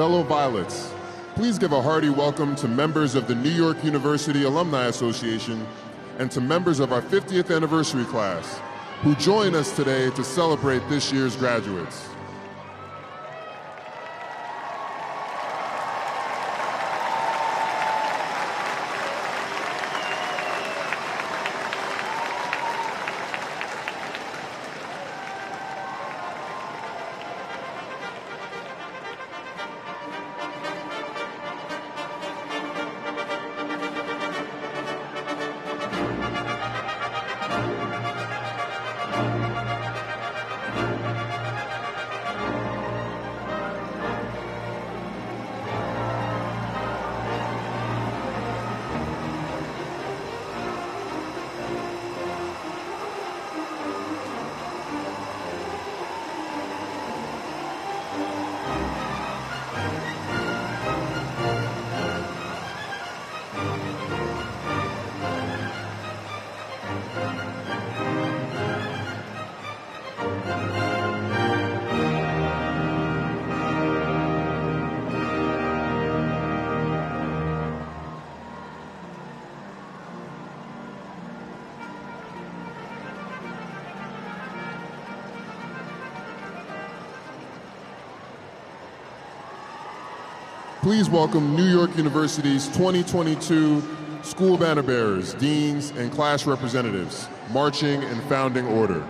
Fellow Violets, please give a hearty welcome to members of the New York University Alumni Association and to members of our 50th anniversary class who join us today to celebrate this year's graduates. Please welcome New York University's 2022 School Banner Bearers, Deans, and Class Representatives, marching in founding order.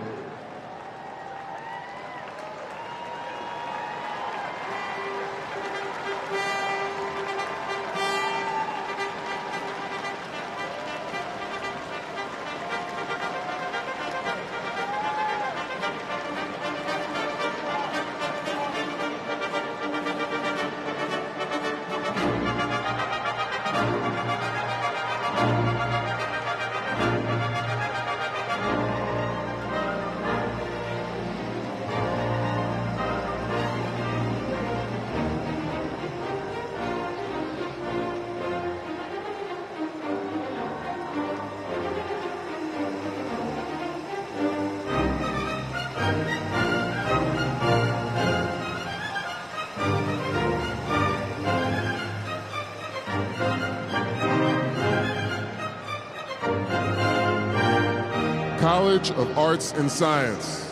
College of Arts and Science.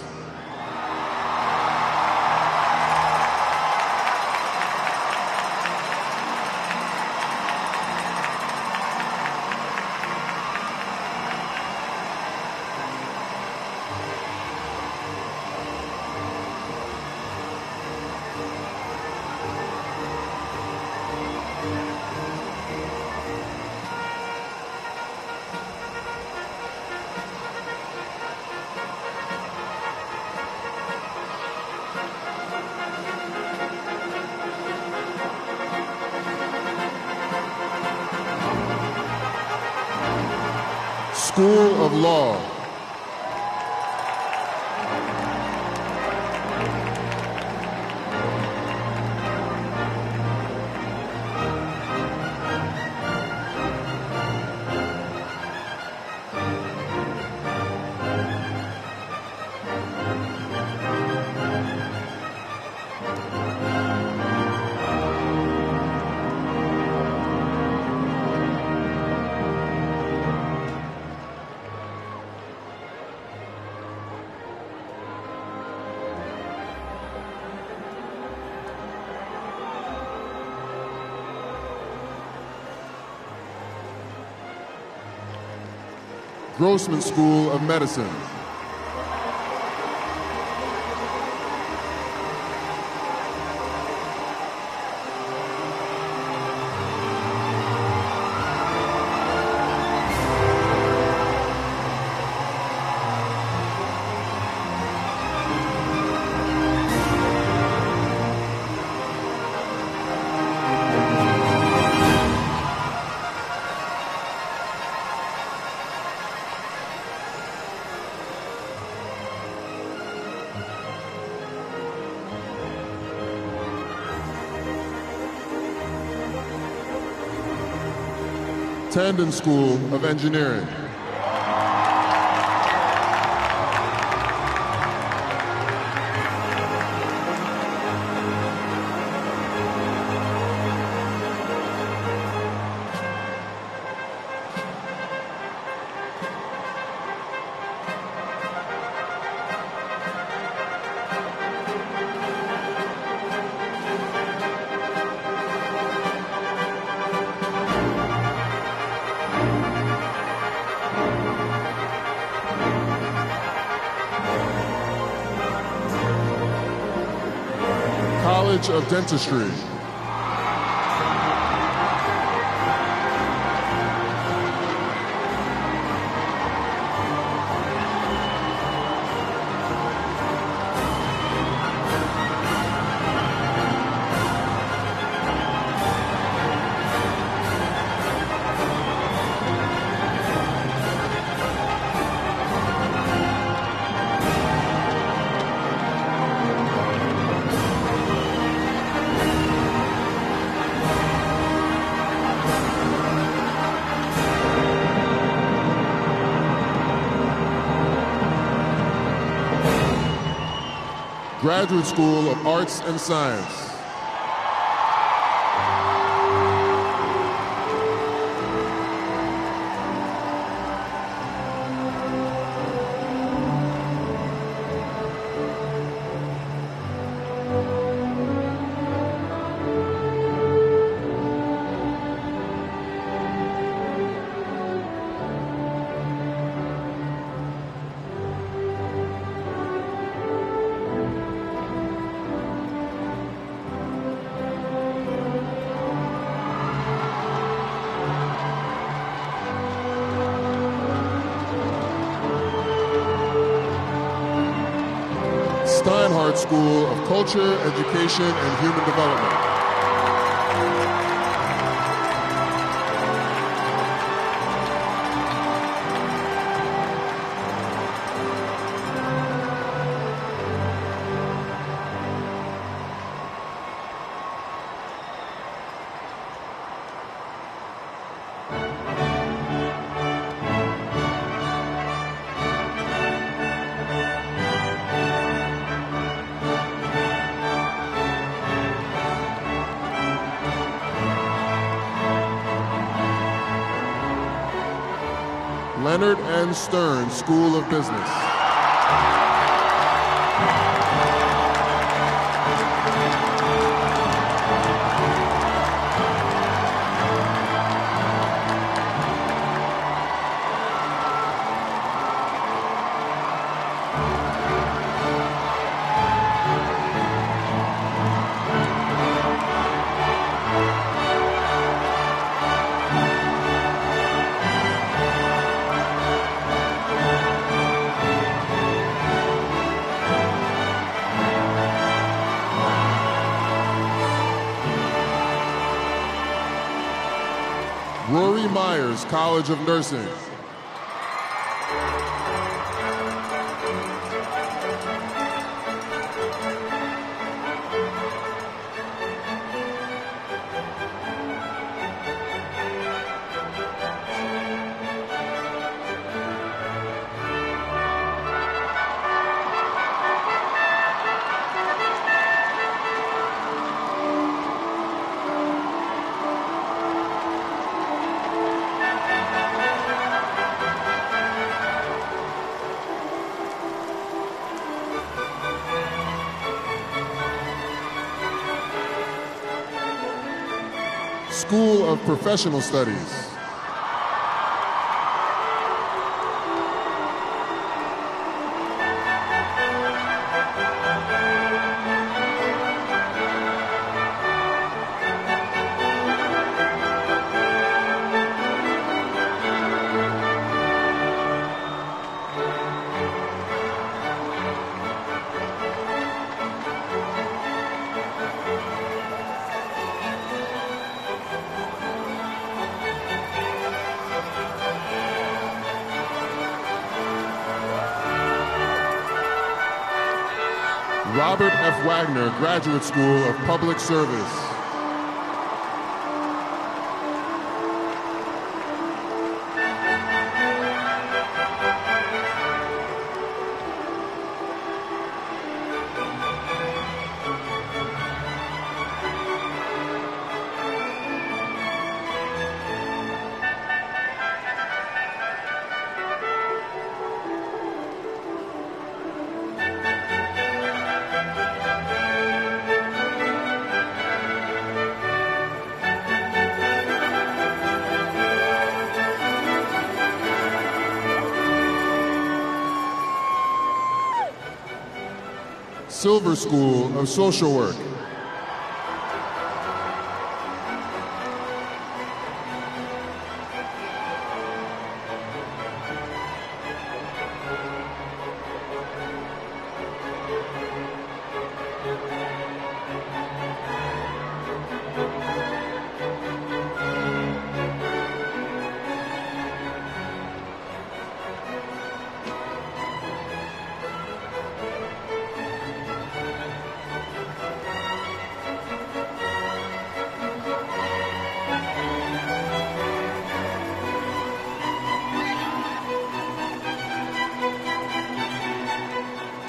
School of Law. Grossman School of Medicine. Tandon School of Engineering. College of Dentistry. Graduate School of Arts and Science. School of Culture, Education, and Human Development. Leonard N. Stern School of Business. Rory Myers College of Nursing. School of Professional Studies. Robert F. Wagner Graduate School of Public Service. Silver School of Social Work.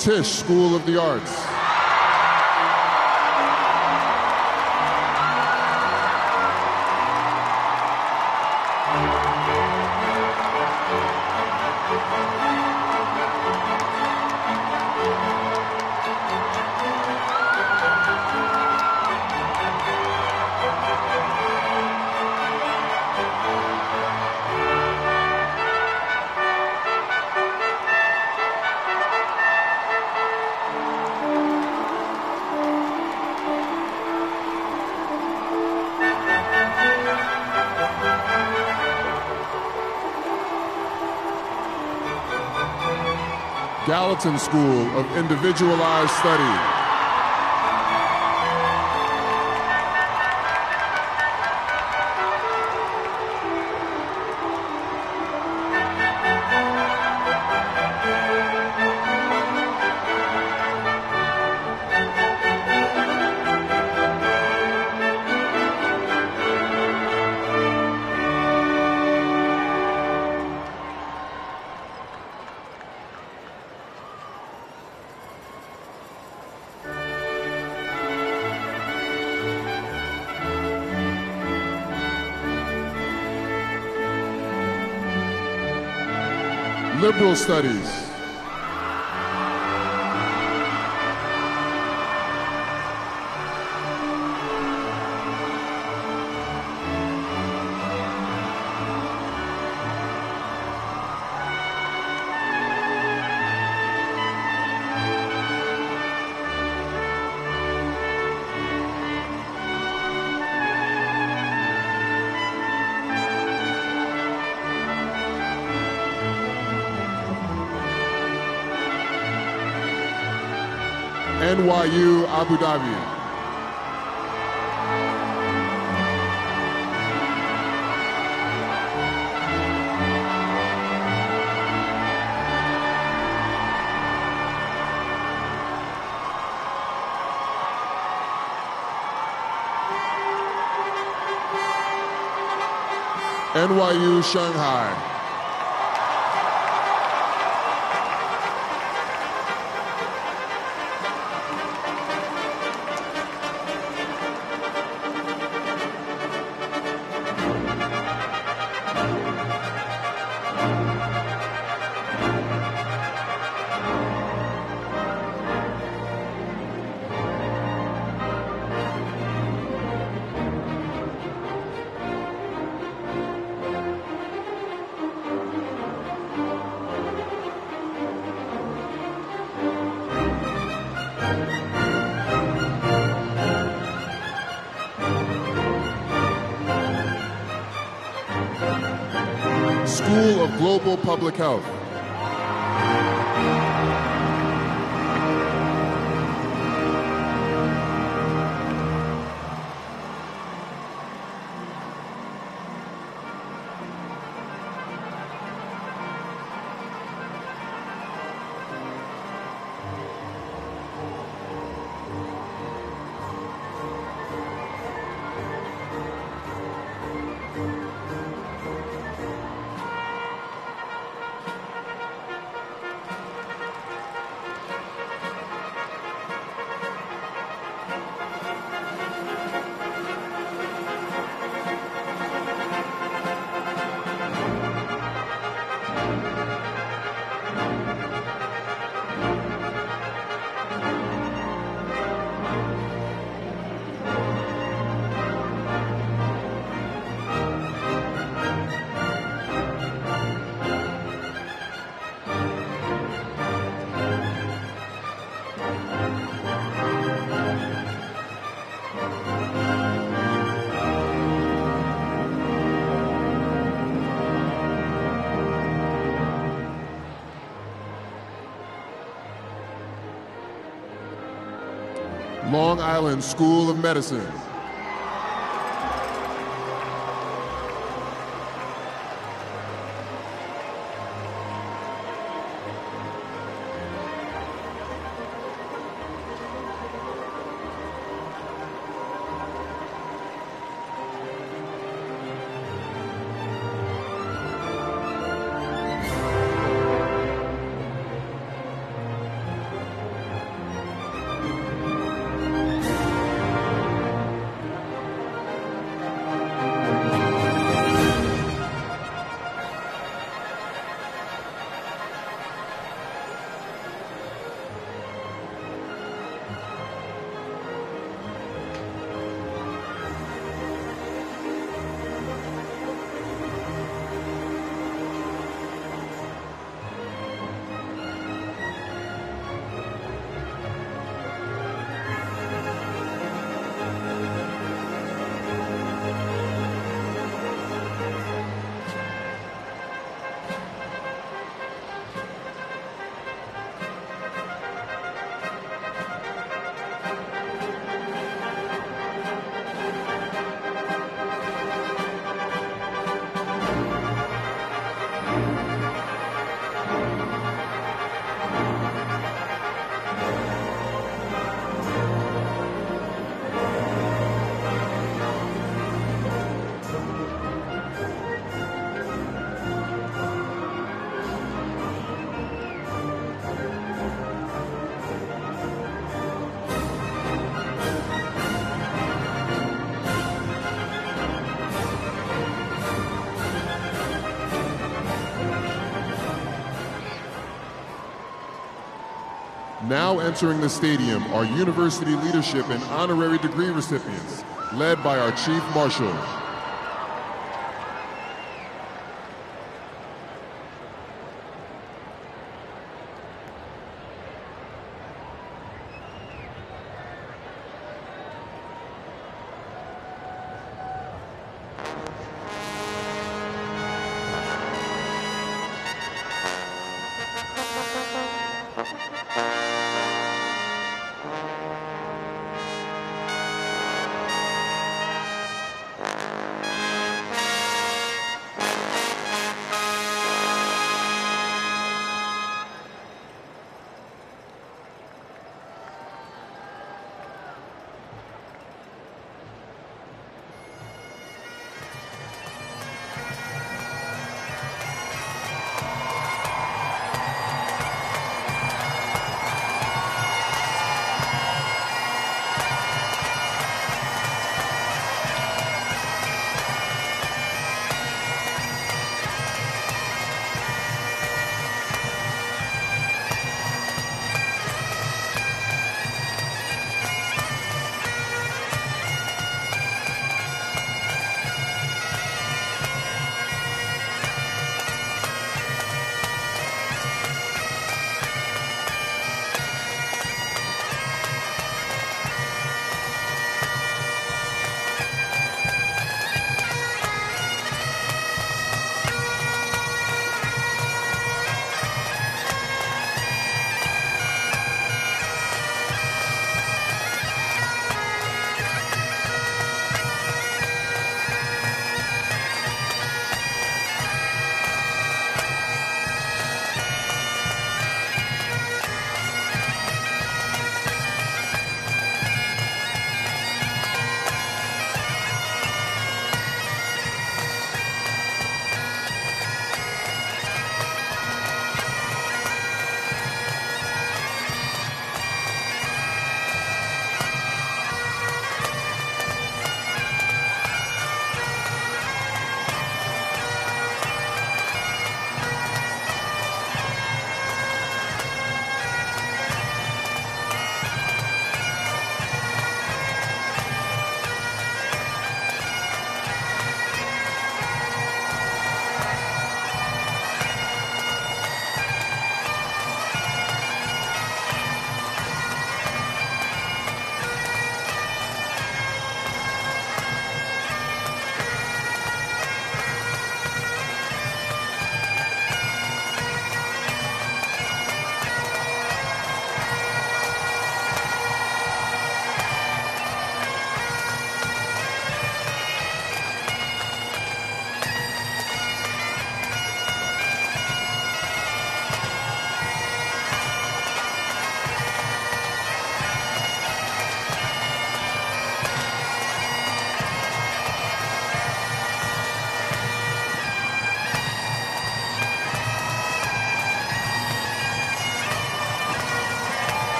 Tisch School of the Arts. Gallatin School of Individualized Study. Liberal Studies. NYU, Abu Dhabi. NYU, Shanghai. School of Global Public Health. Long Island School of Medicine. Now entering the stadium are university leadership and honorary degree recipients, led by our Chief Marshal.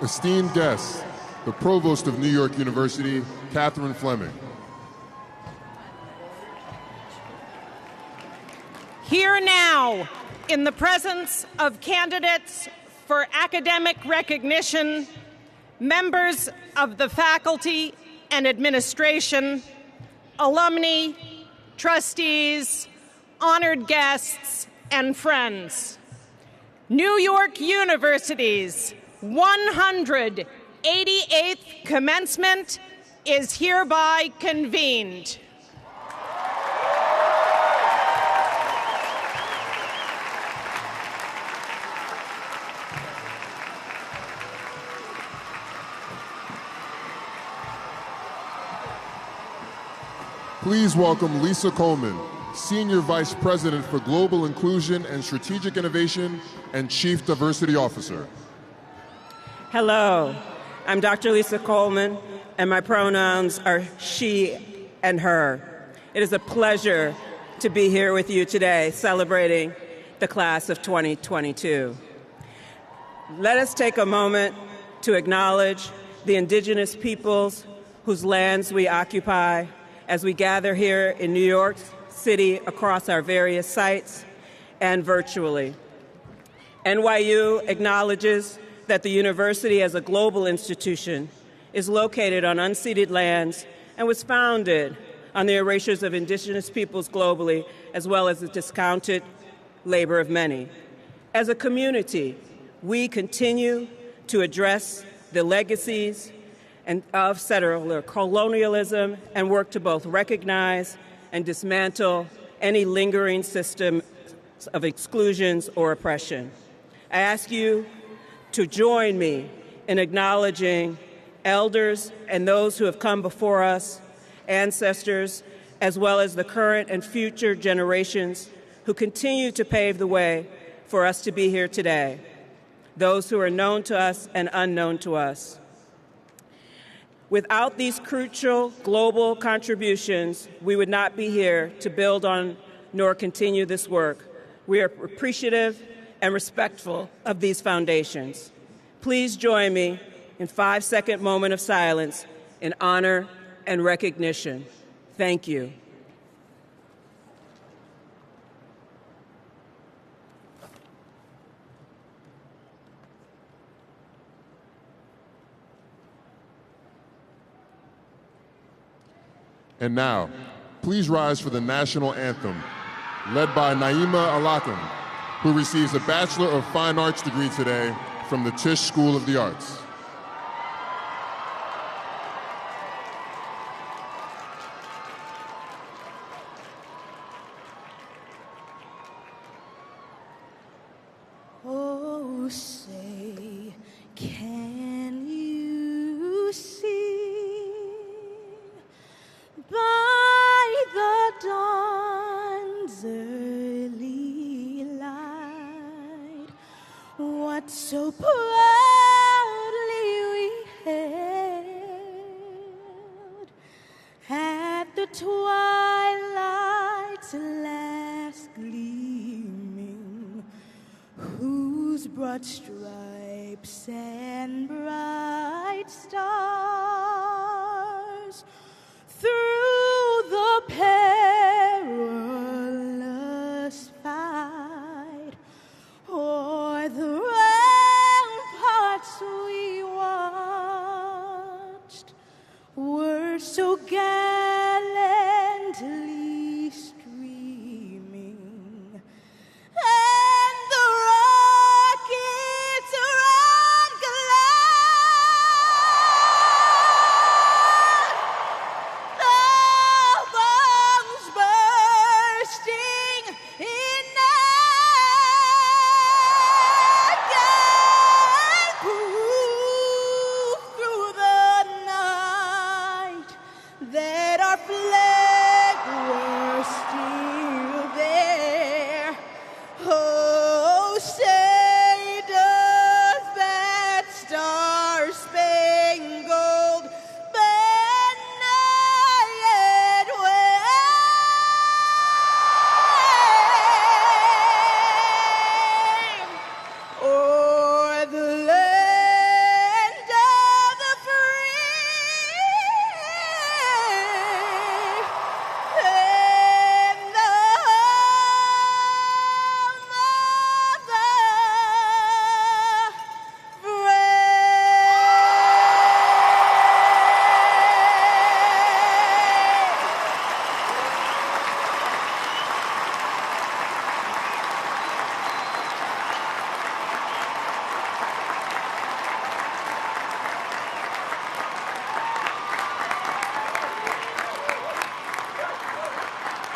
Esteemed guests, the Provost of New York University, Catherine Fleming. Here now, in the presence of candidates for academic recognition, members of the faculty and administration, alumni, trustees, honored guests, and friends, New York University's 188th commencement is hereby convened. Please welcome Lisa Coleman, Senior Vice President for Global Inclusion and Strategic Innovation and Chief Diversity Officer. Hello, I'm Dr. Lisa Coleman, and my pronouns are she and her. It is a pleasure to be here with you today celebrating the class of 2022. Let us take a moment to acknowledge the indigenous peoples whose lands we occupy as we gather here in New York City across our various sites and virtually. NYU acknowledges that the university as a global institution is located on unceded lands and was founded on the erasures of indigenous peoples globally, as well as the discounted labor of many. As a community, we continue to address the legacies of settler colonialism and work to both recognize and dismantle any lingering system of exclusions or oppression. I ask you to join me in acknowledging elders and those who have come before us, ancestors, as well as the current and future generations who continue to pave the way for us to be here today, those who are known to us and unknown to us. Without these crucial global contributions, we would not be here to build on nor continue this work. We are appreciative and respectful of these foundations. Please join me in a 5-second moment of silence in honor and recognition. Thank you. And now, please rise for the National Anthem, led by Naima Alakim, who receives a Bachelor of Fine Arts degree today from the Tisch School of the Arts. Oh, say, can you see by the dawn's early light what so proudly we hailed at the twilight's last gleaming, whose broad stripes and bright stars through the perilous fight o'er the ramparts we watched were so gallantly streaming, and the rockets ran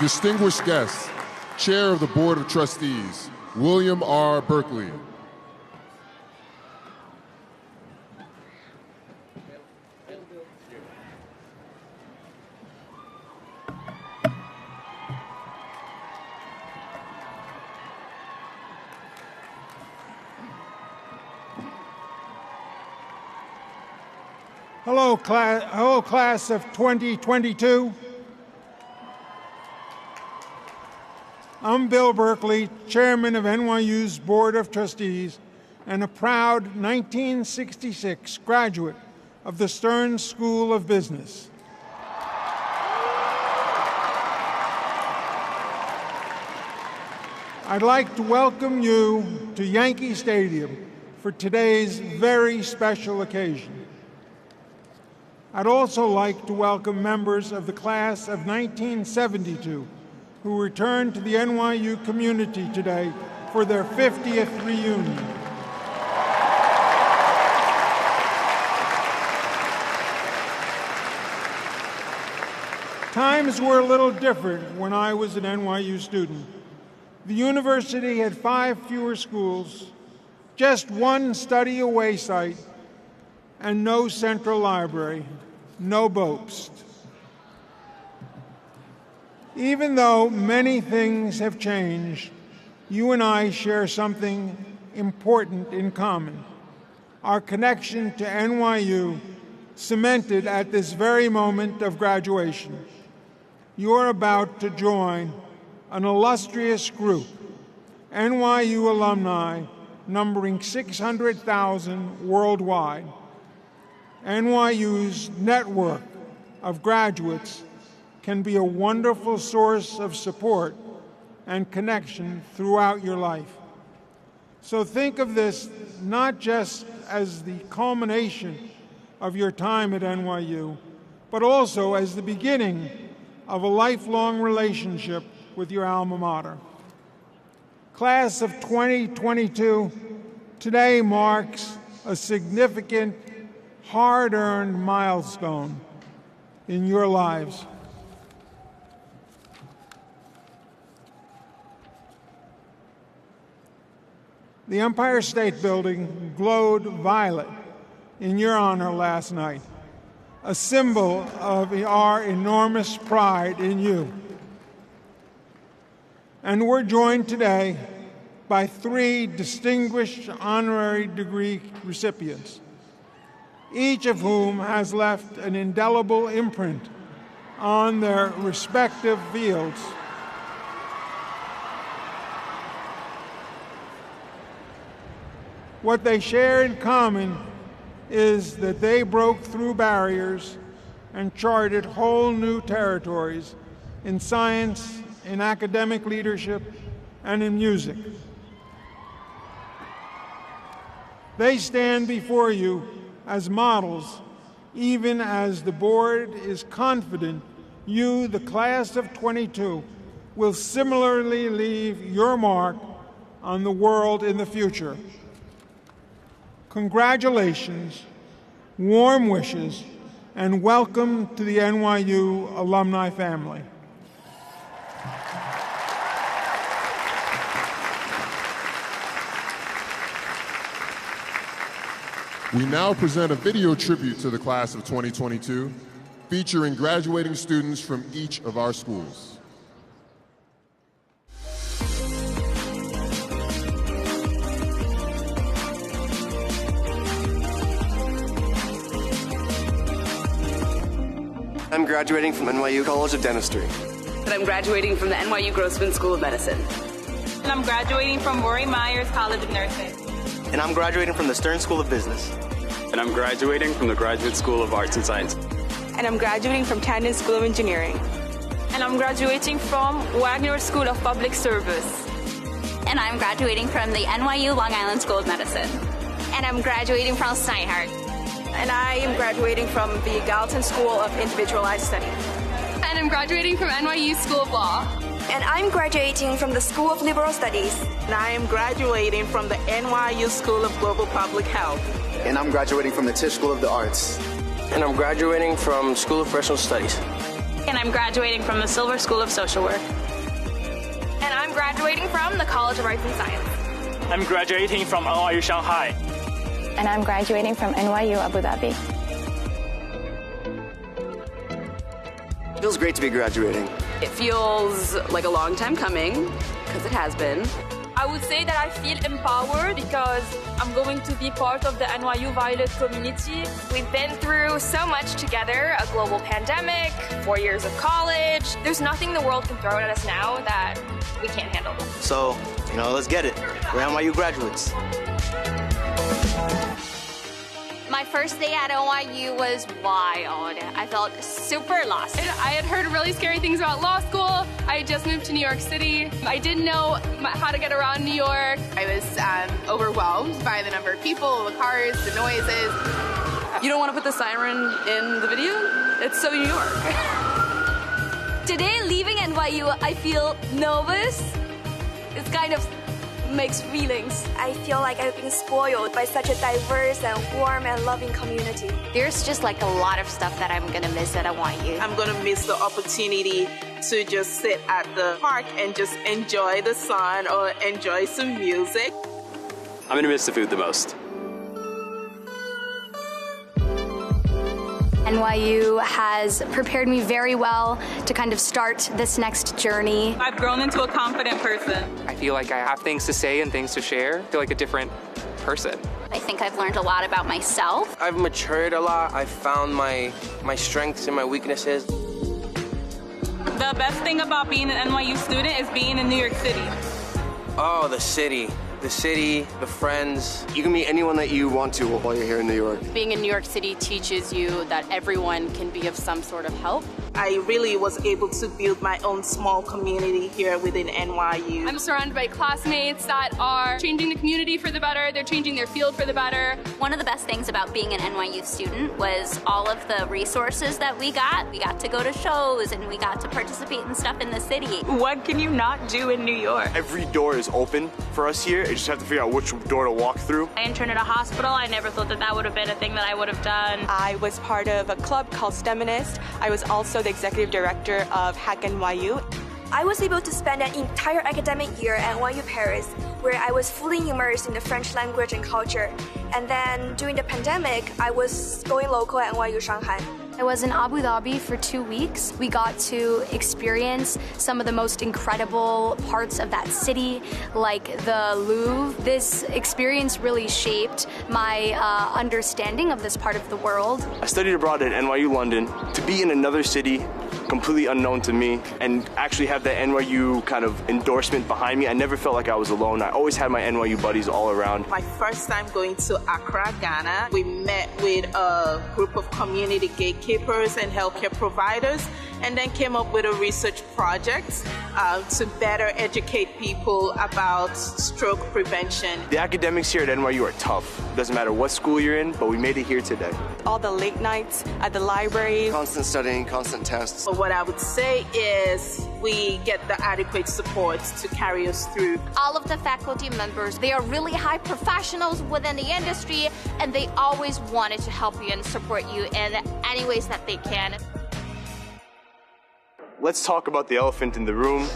Distinguished guests, Chair of the Board of Trustees, William R. Berkeley. Hello, class of 2022. I'm Bill Berkeley, chairman of NYU's Board of Trustees and a proud 1966 graduate of the Stern School of Business. I'd like to welcome you to Yankee Stadium for today's very special occasion. I'd also like to welcome members of the class of 1972 who returned to the NYU community today for their 50th reunion. Times were a little different when I was an NYU student. The university had 5 fewer schools, just 1 study away site, and no central library, no boast. Even though many things have changed, you and I share something important in common: our connection to NYU, cemented at this very moment of graduation. You're about to join an illustrious group, NYU alumni numbering 600,000 worldwide. NYU's network of graduates can be a wonderful source of support and connection throughout your life. So think of this not just as the culmination of your time at NYU, but also as the beginning of a lifelong relationship with your alma mater. Class of 2022, today marks a significant, hard-earned milestone in your lives. The Empire State Building glowed violet in your honor last night, a symbol of our enormous pride in you. And we're joined today by 3 distinguished honorary degree recipients, each of whom has left an indelible imprint on their respective fields. What they share in common is that they broke through barriers and charted whole new territories in science, in academic leadership, and in music. They stand before you as models, even as the board is confident you, the class of 22, will similarly leave your mark on the world in the future. Congratulations, warm wishes, and welcome to the NYU alumni family. We now present a video tribute to the class of 2022, featuring graduating students from each of our schools. I'm graduating from NYU College of Dentistry. And I'm graduating from the NYU Grossman School of Medicine. And I'm graduating from Rory Myers College of Nursing. And I'm graduating from the Stern School of Business. And I'm graduating from the Graduate School of Arts and Science. And I'm graduating from Tandon School of Engineering. And I'm graduating from Wagner School of Public Service. And I'm graduating from the NYU Long Island School of Medicine. And I'm graduating from Steinhardt. And I am graduating from the Gallatin School of Individualized Study. And I'm graduating from NYU School of Law. And I'm graduating from the School of Liberal Studies. And I am graduating from the NYU School of Global Public Health. And I'm graduating from the Tisch School of the Arts. And I'm graduating from School of Professional Studies. And I'm graduating from the Silver School of Social Work. And I'm graduating from the College of Arts and Science. I'm graduating from NYU Shanghai. And I'm graduating from NYU Abu Dhabi. It feels great to be graduating. It feels like a long time coming, because it has been. I would say that I feel empowered because I'm going to be part of the NYU Violet community. We've been through so much together, a global pandemic, 4 years of college. There's nothing the world can throw at us now that we can't handle. So, let's get it. We're NYU graduates. My first day at NYU was wild. I felt super lost. I had heard really scary things about law school. I had just moved to New York City. I didn't know how to get around New York. I was overwhelmed by the number of people, the cars, the noises. You don't want to put the siren in the video? It's so New York. Today, leaving NYU, I feel nervous. It's kind of mixed feelings. I feel like I've been spoiled by such a diverse and warm and loving community. There's just like a lot of stuff that I'm gonna miss at NYU. I'm gonna miss the opportunity to just sit at the park and just enjoy the sun or enjoy some music. I'm gonna miss the food the most. NYU has prepared me very well to kind of start this next journey. I've grown into a confident person. I feel like I have things to say and things to share. I feel like a different person. I think I've learned a lot about myself. I've matured a lot. I've found my strengths and my weaknesses. The best thing about being an NYU student is being in New York City. Oh, the city. The city, the friends. You can meet anyone that you want to while you're here in New York. Being in New York City teaches you that everyone can be of some sort of help. I really was able to build my own small community here within NYU. I'm surrounded by classmates that are changing the community for the better. They're changing their field for the better. One of the best things about being an NYU student was all of the resources that we got. We got to go to shows and we got to participate in stuff in the city. What can you not do in New York? Every door is open for us here. You just have to figure out which door to walk through. I interned at a hospital. I never thought that would have been a thing that I would have done. I was part of a club called STEMinist. I was also the executive director of Hack NYU. I was able to spend an entire academic year at NYU Paris, where I was fully immersed in the French language and culture. And then during the pandemic, I was going local at NYU Shanghai. I was in Abu Dhabi for 2 weeks. We got to experience some of the most incredible parts of that city, like the Louvre. This experience really shaped my understanding of this part of the world. I studied abroad at NYU London. To be in another city completely unknown to me and actually have that NYU kind of endorsement behind me, I never felt like I was alone. I always had my NYU buddies all around. My first time going to Accra, Ghana, we met with a group of community gatekeepers and healthcare providers, and then came up with a research project to better educate people about stroke prevention. The academics here at NYU are tough. Doesn't matter what school you're in, but we made it here today. All the late nights at the library. Constant studying, constant tests. So what I would say is we get the adequate support to carry us through. All of the faculty members, they are really high professionals within the industry, and they always wanted to help you and support you in any ways that they can. Let's talk about the elephant in the room.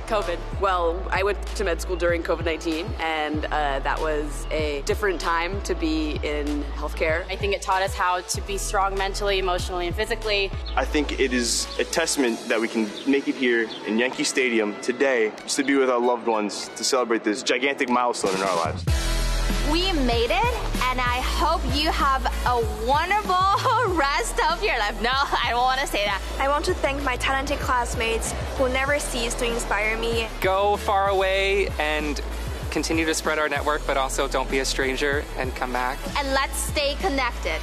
COVID. Well, I went to med school during COVID-19, and that was a different time to be in healthcare. I think it taught us how to be strong mentally, emotionally, and physically. I think it is a testament that we can make it here in Yankee Stadium today, just to be with our loved ones, to celebrate this gigantic milestone in our lives. We made it, and I hope you have a wonderful rest of your life. No, I don't want to say that. I want to thank my talented classmates who never cease to inspire me. Go far away and continue to spread our network, but also don't be a stranger and come back. And let's stay connected.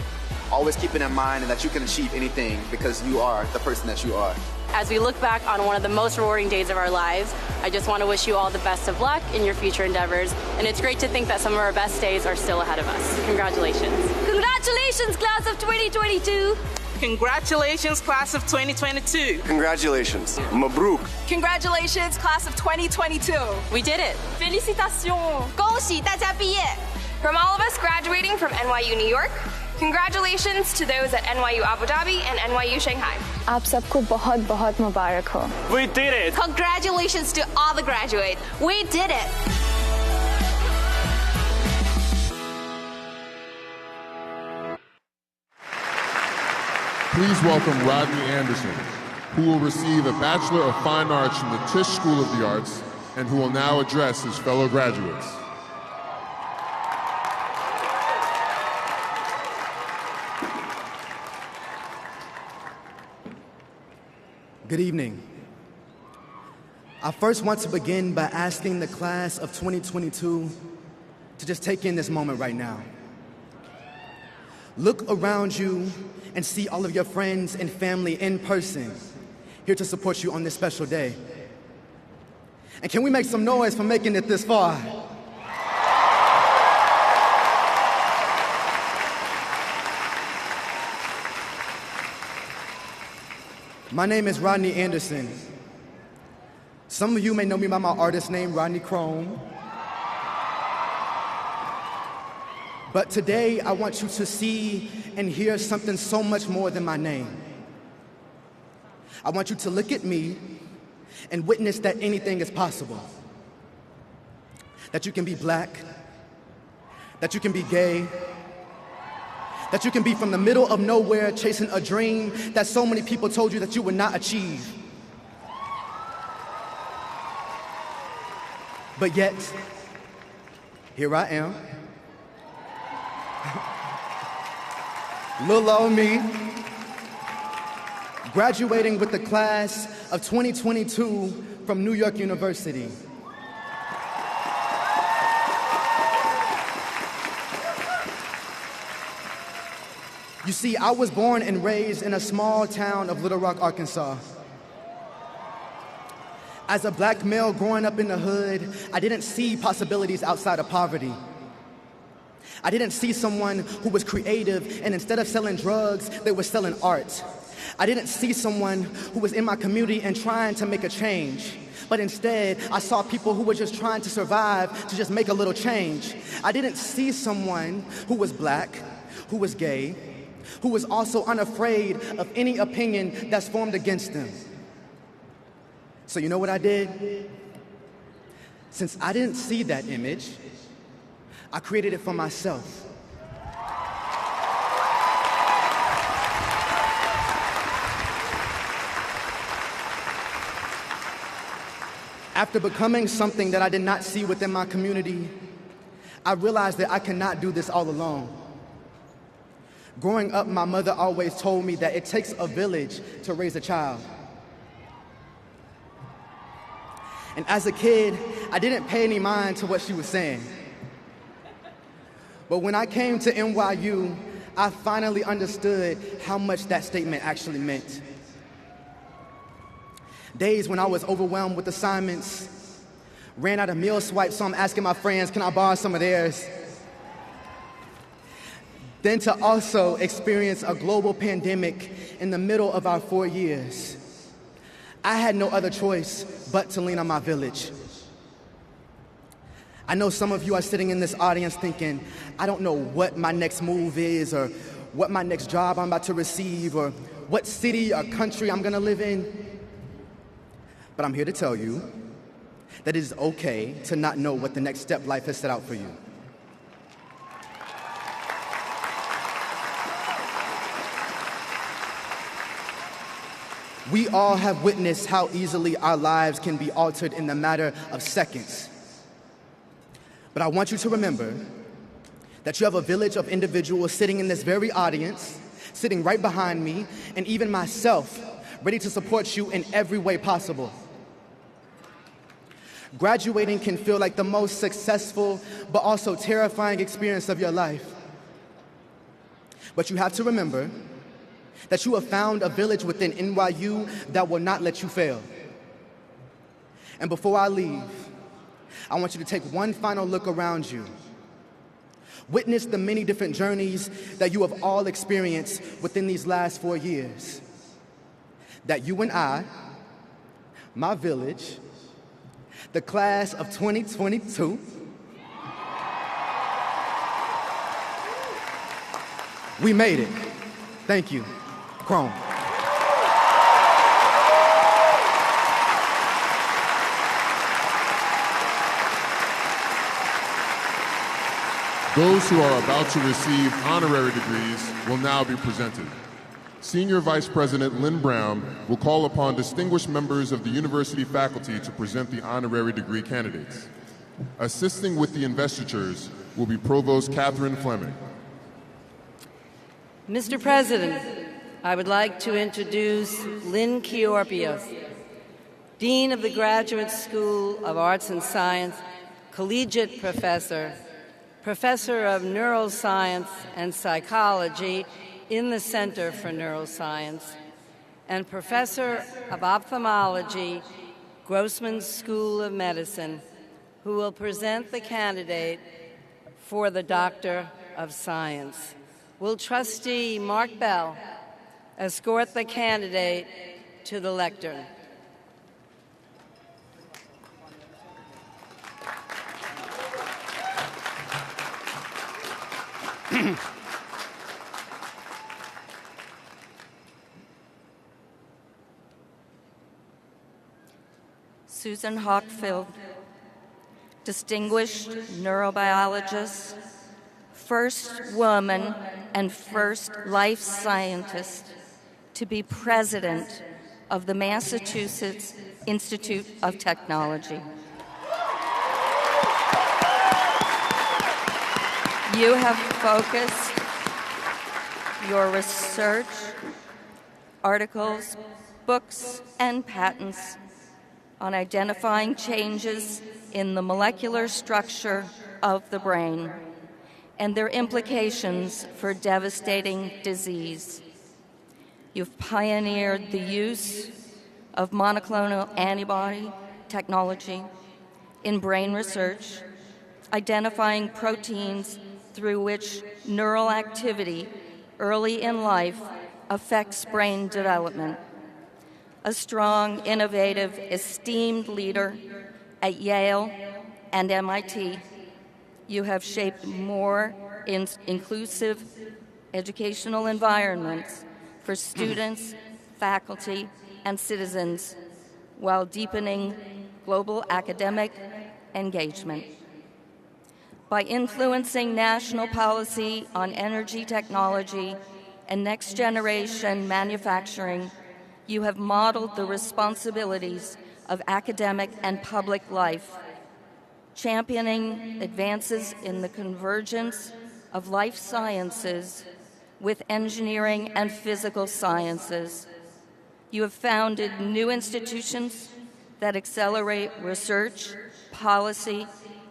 Always keeping in mind that you can achieve anything because you are the person that you are. As we look back on one of the most rewarding days of our lives, I just want to wish you all the best of luck in your future endeavors. And it's great to think that some of our best days are still ahead of us. Congratulations. Congratulations, class of 2022. Congratulations, class of 2022. Congratulations. Mabruk. Congratulations, class of 2022. We did it. Félicitations. 恭喜大家毕业. From all of us graduating from NYU New York, Congratulations to those at NYU Abu Dhabi and NYU Shanghai. आप सबको बहुत बहुत मुबारक हो. We did it! Congratulations to all the graduates. We did it. Please welcome Rodney Anderson, who will receive a Bachelor of Fine Arts from the Tisch School of the Arts and who will now address his fellow graduates. Good evening. I first want to begin by asking the class of 2022 to just take in this moment right now. Look around you and see all of your friends and family in person, here to support you on this special day. And can we make some noise for making it this far? My name is Rodney Anderson. Some of you may know me by my artist name, Rodney Chrome. But today, I want you to see and hear something so much more than my name. I want you to look at me and witness that anything is possible. That you can be black, that you can be gay, that you can be from the middle of nowhere chasing a dream that so many people told you that you would not achieve. But yet, here I am. Little old me, graduating with the class of 2022 from New York University. You see, I was born and raised in a small town of Little Rock, Arkansas. As a black male growing up in the hood, I didn't see possibilities outside of poverty. I didn't see someone who was creative and instead of selling drugs, they were selling art. I didn't see someone who was in my community and trying to make a change. But instead, I saw people who were just trying to survive to just make a little change. I didn't see someone who was black, who was gay, who was also unafraid of any opinion that's formed against them. So you know what I did? Since I didn't see that image, I created it for myself. After becoming something that I did not see within my community, I realized that I cannot do this all alone. Growing up, my mother always told me that it takes a village to raise a child. And as a kid, I didn't pay any mind to what she was saying. But when I came to NYU, I finally understood how much that statement actually meant. Days when I was overwhelmed with assignments, ran out of meal swipes, so I'm asking my friends, can I borrow some of theirs? Then to also experience a global pandemic in the middle of our 4 years. I had no other choice but to lean on my village. I know some of you are sitting in this audience thinking, I don't know what my next move is or what my next job I'm about to receive or what city or country I'm gonna live in. But I'm here to tell you that it is okay to not know what the next step life has set out for you. We all have witnessed how easily our lives can be altered in the matter of seconds. But I want you to remember that you have a village of individuals sitting in this very audience, sitting right behind me, and even myself, ready to support you in every way possible. Graduating can feel like the most successful, but also terrifying experience of your life. But you have to remember that you have found a village within NYU that will not let you fail. And before I leave, I want you to take one final look around you. Witness the many different journeys that you have all experienced within these last 4 years. That you and I, my village, the class of 2022, We made it. Thank you. Chrome. Those who are about to receive honorary degrees will now be presented. Senior Vice President Lynn Brown will call upon distinguished members of the university faculty to present the honorary degree candidates. Assisting with the investitures will be Provost Catherine Fleming. Mr. President, I would like to introduce Lynn Kiorpios, Dean of the Graduate School of Arts and Science, Collegiate Professor, Professor of Neuroscience and Psychology in the Center for Neuroscience, and Professor of Ophthalmology, Grossman School of Medicine, who will present the candidate for the Doctor of Science. Will Trustee Mark Bell escort the candidate to the lectern? Susan Hockfield, distinguished neurobiologist, first woman and first life scientist to be president of the Massachusetts Institute of Technology. You have focused your research, articles, books, and patents on identifying changes in the molecular structure of the brain and their implications for devastating disease. You've pioneered the use of monoclonal antibody technology in brain research, identifying proteins through which neural activity early in life affects brain development. A strong, innovative, esteemed leader at Yale and MIT, you have shaped more inclusive educational environments for students, faculty, and citizens while deepening global academic engagement. By influencing national policy on energy technology and next-generation manufacturing, you have modeled the responsibilities of academic and public life, championing advances in the convergence of life sciences with engineering and physical sciences. You have founded new institutions that accelerate research, policy,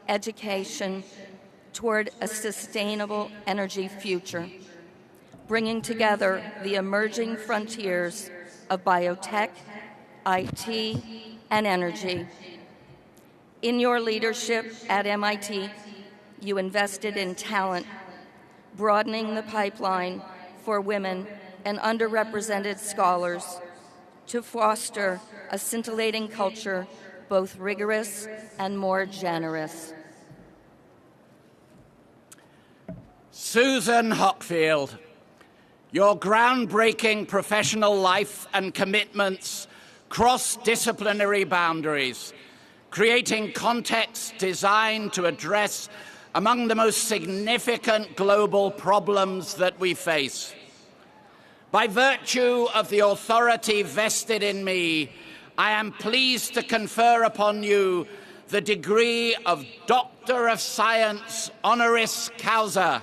education toward a sustainable energy future, bringing together the emerging frontiers of biotech, IT, and energy. In your leadership at MIT, you invested in talent, broadening the pipeline for women and underrepresented scholars to foster a scintillating culture, both rigorous and more generous. Susan Hockfield, your groundbreaking professional life and commitments cross disciplinary boundaries, creating contexts designed to address among the most significant global problems that we face. By virtue of the authority vested in me, I am pleased to confer upon you the degree of Doctor of Science honoris causa.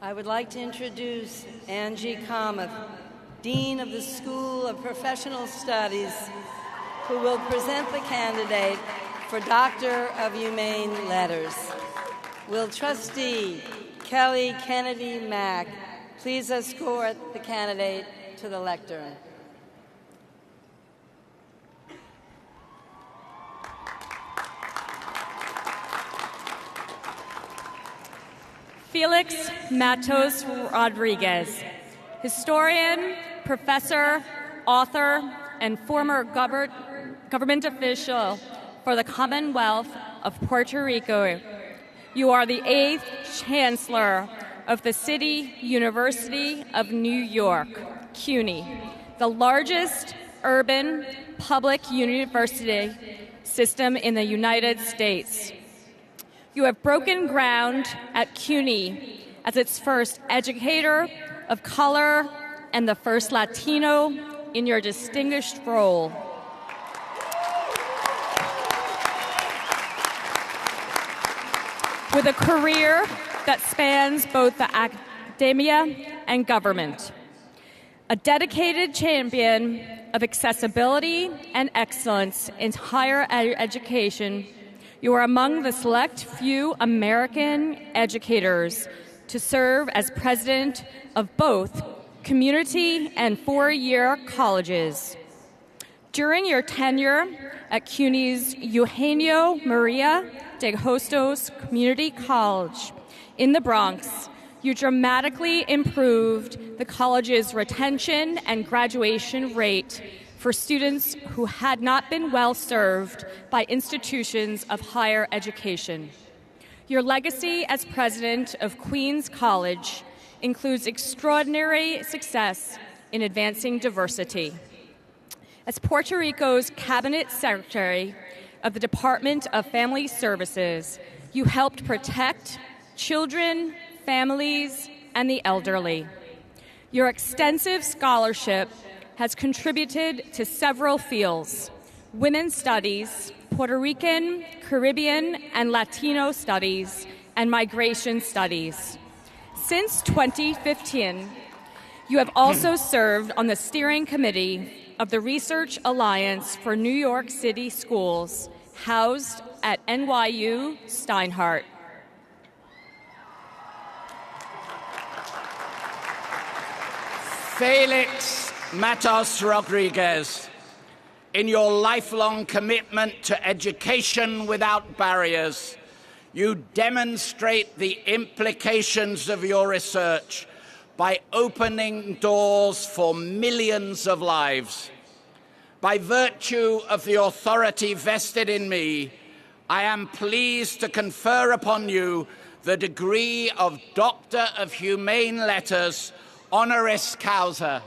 I would like to introduce Angie Kamath, Dean of the School of Professional Studies, who will present the candidate for Doctor of Humane Letters. Will Trustee Kelly Kennedy Mack please escort the candidate to the lectern? Felix Matos Rodriguez, historian, professor, author, and former government official for the Commonwealth of Puerto Rico. You are the 8th Chancellor of the City University of New York, CUNY, the largest urban public university system in the United States. You have broken ground at CUNY as its first educator of color and the first Latino in your distinguished role. With a career that spans both the academia and government. A dedicated champion of accessibility and excellence in higher education, you are among the select few American educators to serve as president of both community and four-year colleges. During your tenure at CUNY's Eugenio Maria de Hostos Community College in the Bronx, you dramatically improved the college's retention and graduation rate for students who had not been well served by institutions of higher education. Your legacy as president of Queens College includes extraordinary success in advancing diversity. As Puerto Rico's Cabinet Secretary of the Department of Family Services, you helped protect children, families, and the elderly. Your extensive scholarship has contributed to several fields: women's studies, Puerto Rican, Caribbean, and Latino studies, and migration studies. Since 2015, you have also served on the steering committee of the Research Alliance for New York City Schools, housed at NYU Steinhardt. Felix Matos Rodriguez, in your lifelong commitment to education without barriers, you demonstrate the implications of your research by opening doors for millions of lives. By virtue of the authority vested in me, I am pleased to confer upon you the degree of Doctor of Humane Letters, honoris causa.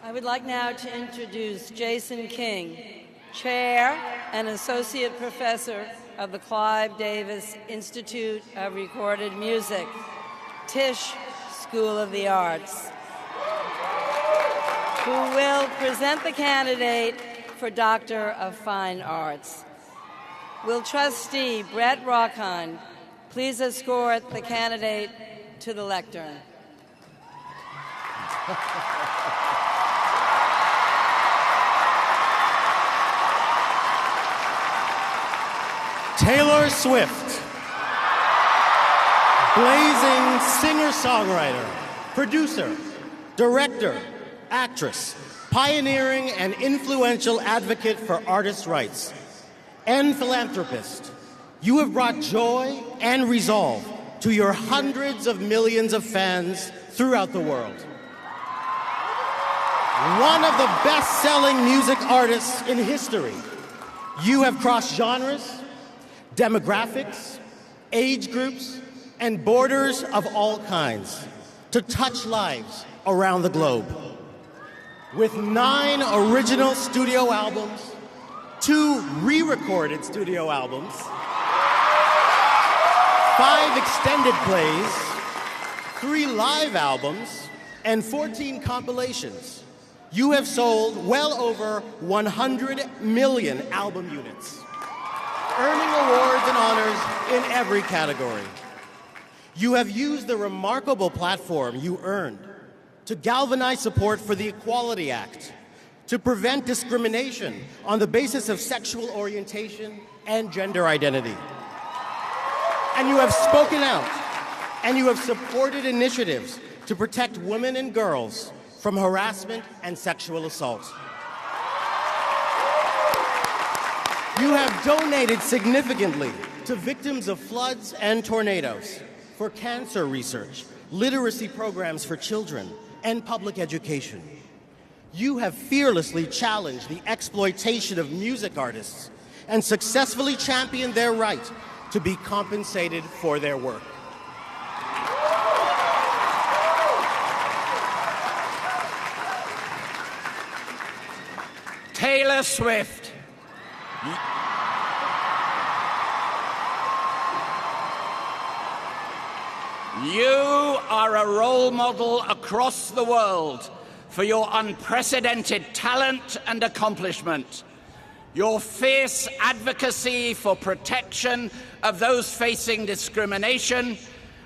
I would like now to introduce Jason King, Chair and Associate Professor of the Clive Davis Institute of Recorded Music, Tisch School of the Arts, who will present the candidate for Doctor of Fine Arts. Will Trustee Brett Rockon please escort the candidate to the lectern? Taylor Swift, blazing singer-songwriter, producer, director, actress, pioneering and influential advocate for artists' rights, and philanthropist, you have brought joy and resolve to your hundreds of millions of fans throughout the world. One of the best-selling music artists in history, you have crossed genres, demographics, age groups, and borders of all kinds to touch lives around the globe. With 9 original studio albums, 2 re-recorded studio albums, 5 extended plays, 3 live albums, and 14 compilations. You have sold well over 100 million album units, earning awards and honors in every category. You have used the remarkable platform you earned to galvanize support for the Equality Act, to prevent discrimination on the basis of sexual orientation and gender identity. And you have spoken out, and you have supported initiatives to protect women and girls from harassment and sexual assault. You have donated significantly to victims of floods and tornadoes, for cancer research, literacy programs for children, and public education. You have fearlessly challenged the exploitation of music artists and successfully championed their right to be compensated for their work. Taylor Swift. You are a role model across the world for your unprecedented talent and accomplishment, your fierce advocacy for protection of those facing discrimination,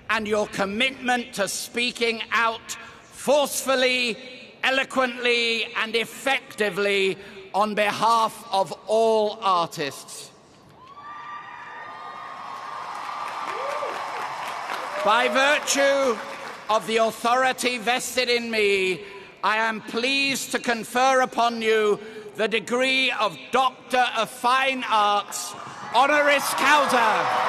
and your commitment to speaking out forcefully, eloquently, and effectively on behalf of all artists. By virtue of the authority vested in me, I am pleased to confer upon you the degree of Doctor of Fine Arts, honoris causa.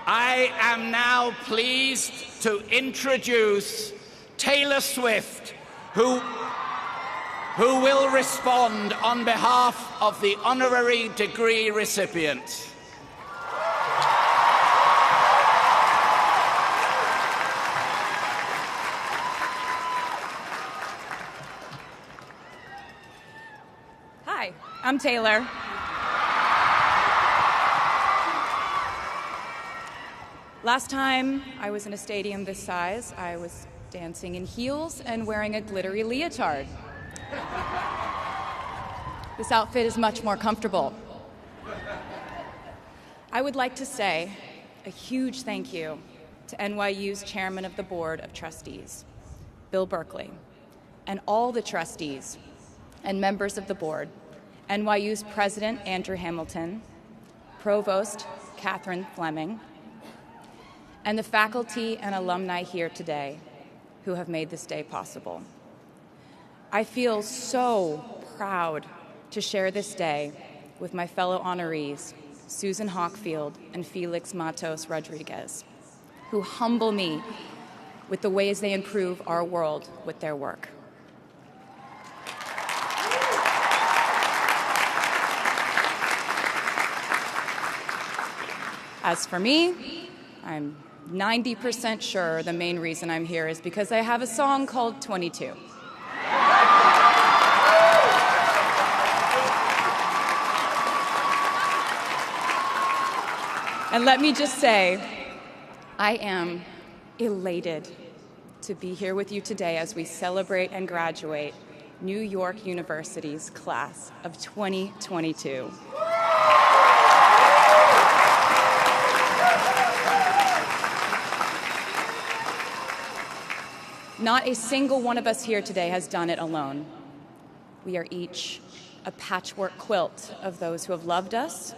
I am now pleased to introduce Taylor Swift, who will respond on behalf of the honorary degree recipients. Hi, I'm Taylor. Last time I was in a stadium this size, I was dancing in heels and wearing a glittery leotard. This outfit is much more comfortable. I would like to say a huge thank you to NYU's Chairman of the Board of Trustees, Bill Berkeley, and all the trustees and members of the board, NYU's President Andrew Hamilton, Provost Catherine Fleming, and the faculty and alumni here today who have made this day possible. I feel so proud to share this day with my fellow honorees, Susan Hockfield and Felix Matos Rodriguez, who humble me with the ways they improve our world with their work. As for me, I'm 90% sure the main reason I'm here is because I have a song called 22. And let me just say, I am elated to be here with you today as we celebrate and graduate New York University's class of 2022. Not a single one of us here today has done it alone. We are each a patchwork quilt of those who have loved us,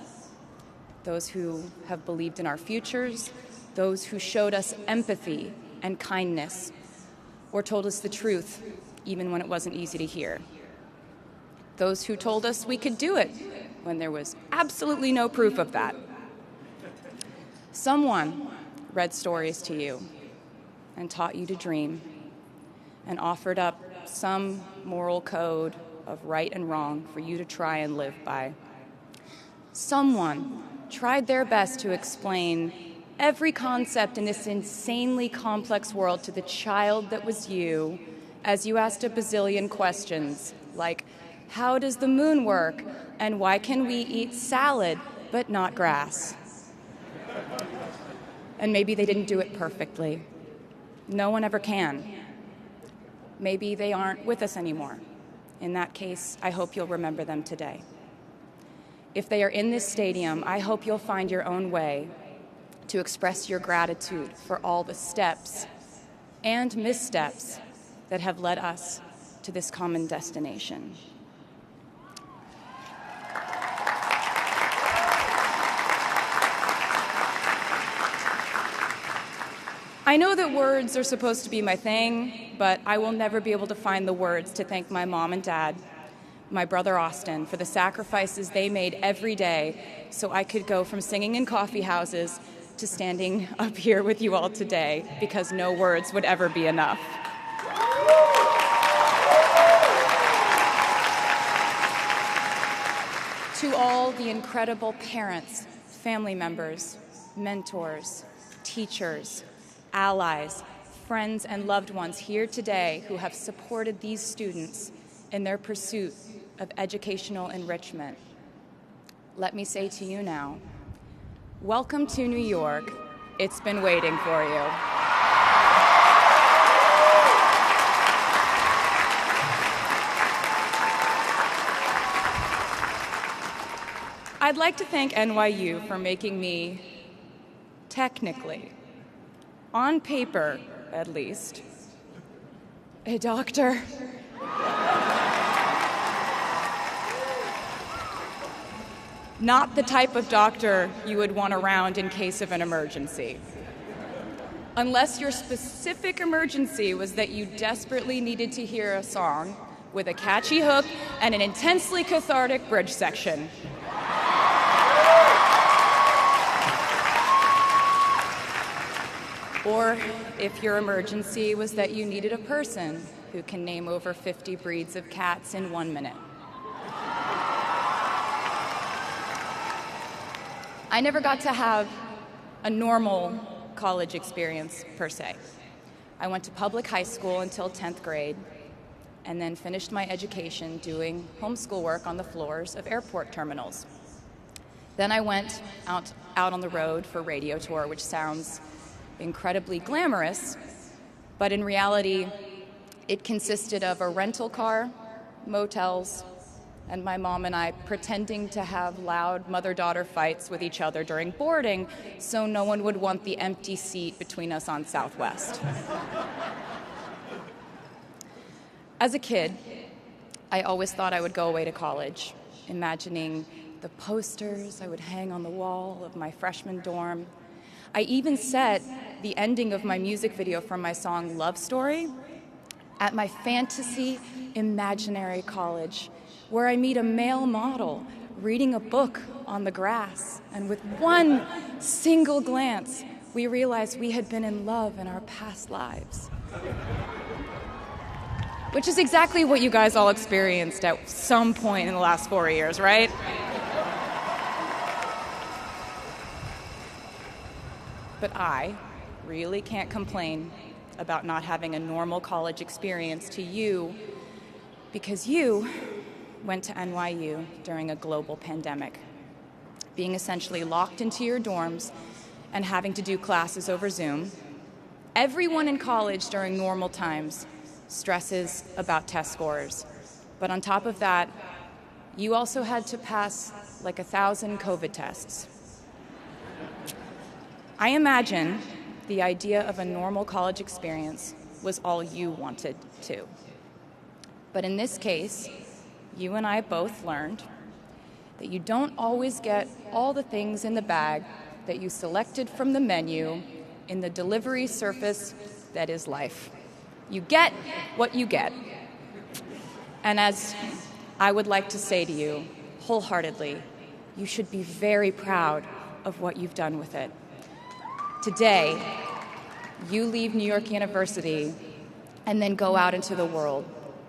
those who have believed in our futures, those who showed us empathy and kindness, or told us the truth, even when it wasn't easy to hear. Those who told us we could do it when there was absolutely no proof of that. Someone read stories to you and taught you to dream and offered up some moral code of right and wrong for you to try and live by. Someone tried their best to explain every concept in this insanely complex world to the child that was you as you asked a bazillion questions like, how does the moon work? And why can we eat salad but not grass? And maybe they didn't do it perfectly. No one ever can. Maybe they aren't with us anymore. In that case, I hope you'll remember them today. If they are in this stadium, I hope you'll find your own way to express your gratitude for all the steps and missteps that have led us to this common destination. I know that words are supposed to be my thing, but I will never be able to find the words to thank my mom and dad, my brother Austin, for the sacrifices they made every day so I could go from singing in coffee houses to standing up here with you all today, because no words would ever be enough. To all the incredible parents, family members, mentors, teachers, allies, friends, and loved ones here today who have supported these students in their pursuit of educational enrichment, let me say to you now, welcome to New York. It's been waiting for you. I'd like to thank NYU for making me, technically, on paper at least, a doctor. Not the type of doctor you would want around in case of an emergency. Unless your specific emergency was that you desperately needed to hear a song with a catchy hook and an intensely cathartic bridge section. Or if your emergency was that you needed a person who can name over 50 breeds of cats in 1 minute. I never got to have a normal college experience, per se. I went to public high school until 10th grade, and then finished my education doing homeschool work on the floors of airport terminals. Then I went out on the road for radio tour, which sounds incredibly glamorous, but in reality, it consisted of a rental car, motels, and my mom and I pretending to have loud mother-daughter fights with each other during boarding so no one would want the empty seat between us on Southwest. As a kid, I always thought I would go away to college, imagining the posters I would hang on the wall of my freshman dorm. I even set the ending of my music video from my song Love Story at my fantasy imaginary college, where I meet a male model reading a book on the grass, and with one single glance, we realized we had been in love in our past lives. Which is exactly what you guys all experienced at some point in the last 4 years, right? But I really can't complain about not having a normal college experience to you, because you went to NYU during a global pandemic, being essentially locked into your dorms and having to do classes over Zoom. Everyone in college during normal times stresses about test scores. But on top of that, you also had to pass like 1,000 COVID tests. I imagine the idea of a normal college experience was all you wanted too. But in this case, you and I both learned that you don't always get all the things in the bag that you selected from the menu in the delivery service that is life. You get what you get. And as I would like to say to you, wholeheartedly, you should be very proud of what you've done with it. Today, you leave New York University and then go out into the world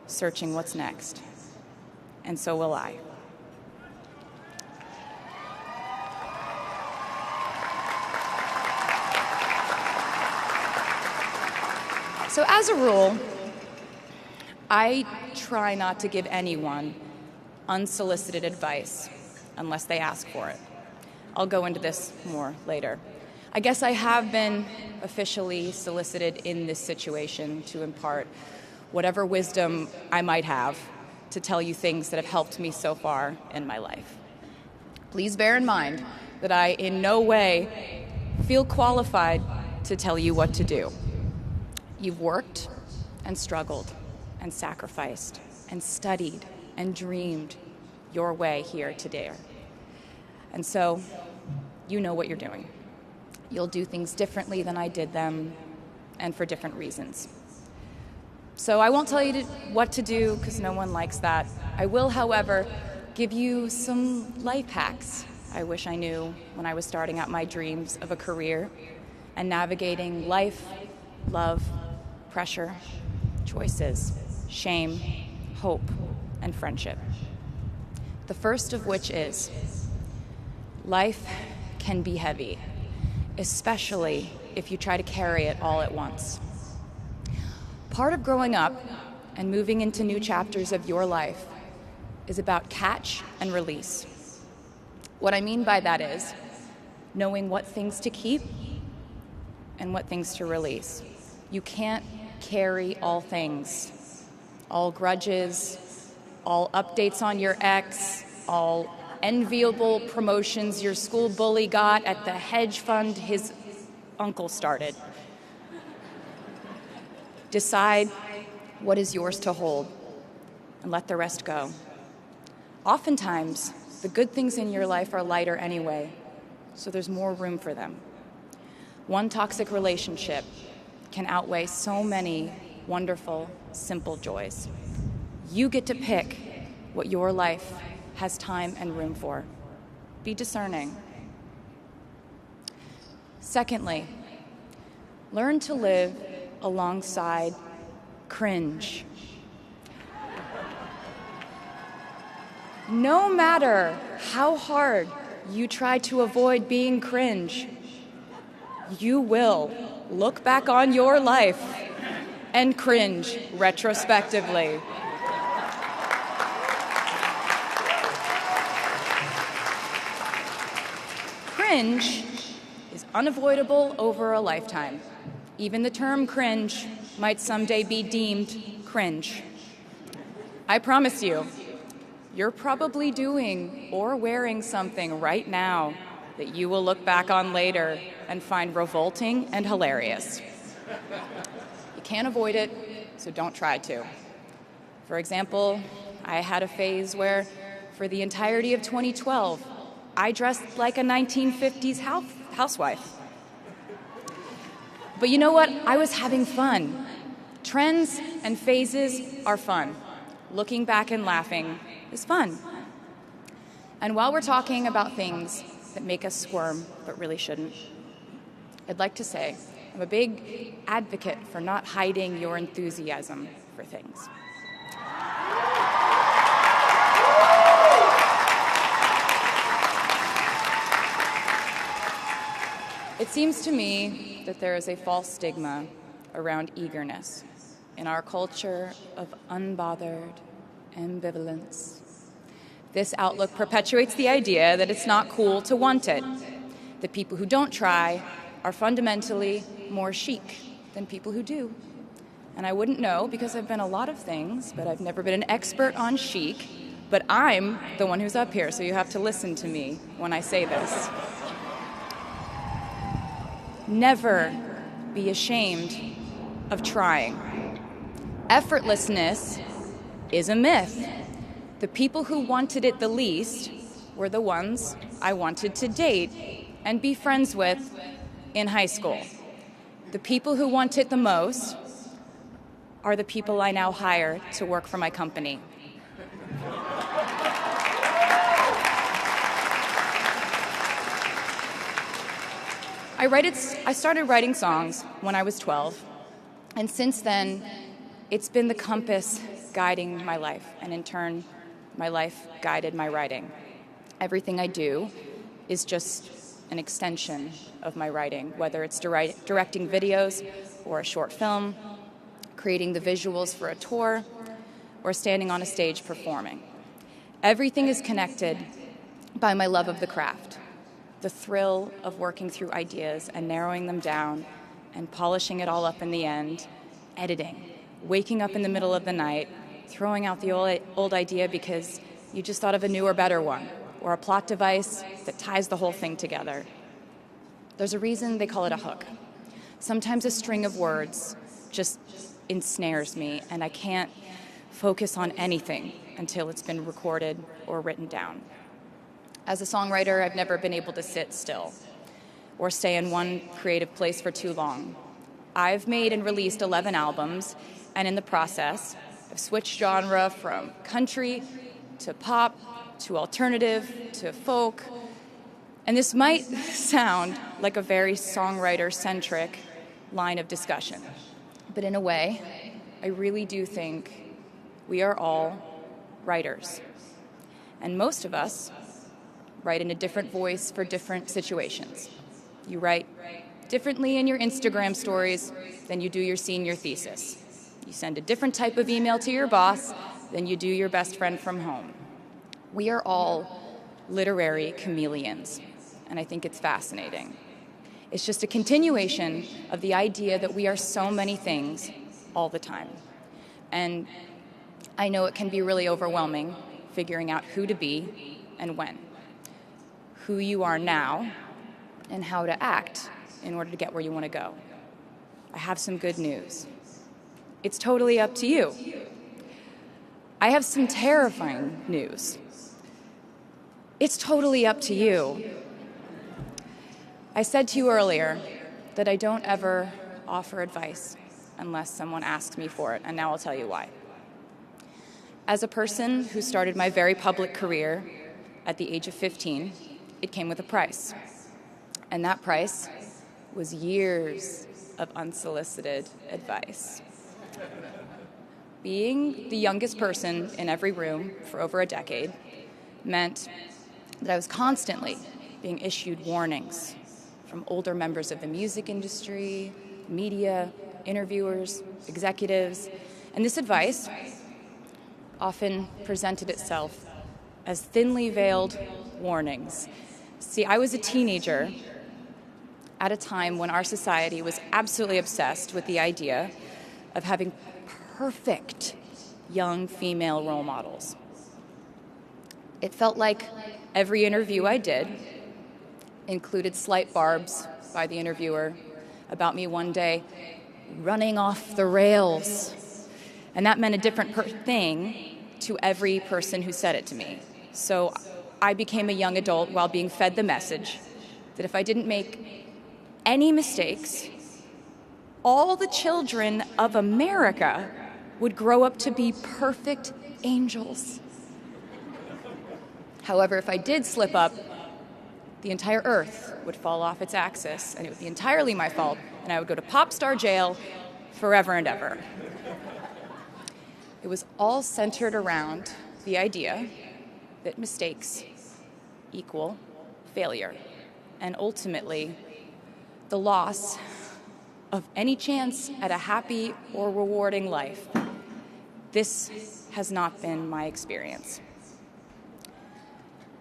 searching what's next. And so will I. So as a rule, I try not to give anyone unsolicited advice unless they ask for it. I'll go into this more later. I guess I have been officially solicited in this situation to impart whatever wisdom I might have to tell you things that have helped me so far in my life. Please bear in mind that I in no way feel qualified to tell you what to do. You've worked and struggled and sacrificed and studied and dreamed your way here today. And so you know what you're doing. You'll do things differently than I did them and for different reasons. So I won't tell you what to do because no one likes that. I will, however, give you some life hacks I wish I knew when I was starting out my dreams of a career and navigating life, love, pressure, choices, shame, hope, and friendship. The first of which is, life can be heavy, especially if you try to carry it all at once. Part of growing up and moving into new chapters of your life is about catch and release. What I mean by that is knowing what things to keep and what things to release. You can't carry all things, all grudges, all updates on your ex, all enviable promotions your school bully got at the hedge fund his uncle started. Decide what is yours to hold and let the rest go. Oftentimes, the good things in your life are lighter anyway, so there's more room for them. One toxic relationship can outweigh so many wonderful, simple joys. You get to pick what your life has time and room for. Be discerning. Secondly, learn to live alongside cringe. No matter how hard you try to avoid being cringe, you will look back on your life and cringe retrospectively. Cringe is unavoidable over a lifetime. Even the term cringe might someday be deemed cringe. I promise you, you're probably doing or wearing something right now that you will look back on later and find revolting and hilarious. You can't avoid it, so don't try to. For example, I had a phase where, for the entirety of 2012, I dressed like a 1950s housewife. But you know what? I was having fun. Trends and phases are fun. Looking back and laughing is fun. And while we're talking about things that make us squirm but really shouldn't, I'd like to say I'm a big advocate for not hiding your enthusiasm for things. It seems to me that there is a false stigma around eagerness in our culture of unbothered ambivalence. This outlook perpetuates the idea that it's not cool to want it, that people who don't try are fundamentally more chic than people who do. And I wouldn't know because I've been a lot of things, but I've never been an expert on chic, but I'm the one who's up here, so you have to listen to me when I say this. Never be ashamed of trying. Effortlessness is a myth. The people who wanted it the least were the ones I wanted to date and be friends with in high school. The people who want it the most are the people I now hire to work for my company. I started writing songs when I was 12, and since then, it's been the compass guiding my life, and in turn, my life guided my writing. Everything I do is just an extension of my writing, whether it's directing videos or a short film, creating the visuals for a tour, or standing on a stage performing. Everything is connected by my love of the craft, the thrill of working through ideas and narrowing them down and polishing it all up in the end, editing, waking up in the middle of the night, throwing out the old idea because you just thought of a newer, better one, or a plot device that ties the whole thing together. There's a reason they call it a hook. Sometimes a string of words just ensnares me, and I can't focus on anything until it's been recorded or written down. As a songwriter, I've never been able to sit still or stay in one creative place for too long. I've made and released 11 albums, and in the process, I've switched genre from country to pop to alternative to folk. And this might sound like a very songwriter-centric line of discussion, but in a way, I really do think we are all writers. And most of us write in a different voice for different situations. You write differently in your Instagram stories than you do your senior thesis. You send a different type of email to your boss than you do your best friend from home. We are all literary chameleons, and I think it's fascinating. It's just a continuation of the idea that we are so many things all the time. And I know it can be really overwhelming figuring out who to be and when, who you are now, and how to act in order to get where you want to go. I have some good news. It's totally up to you. I have some terrifying news. It's totally up to you. I said to you earlier that I don't ever offer advice unless someone asks me for it, and now I'll tell you why. As a person who started my very public career at the age of 15, it came with a price. And that price was years of unsolicited advice. Being the youngest person in every room for over a decade meant that I was constantly being issued warnings from older members of the music industry, media, interviewers, executives, and this advice often presented itself as thinly veiled warnings. See, I was a teenager at a time when our society was absolutely obsessed with the idea of having perfect young female role models. It felt like every interview I did included slight barbs by the interviewer about me one day running off the rails. And that meant a different thing to every person who said it to me. So I became a young adult while being fed the message that if I didn't make any mistakes, all the children of America would grow up to be perfect angels. However, if I did slip up, the entire earth would fall off its axis, and it would be entirely my fault, and I would go to pop star jail forever and ever. It was all centered around the idea that mistakes equal failure, and ultimately the loss of any chance at a happy or rewarding life. This has not been my experience.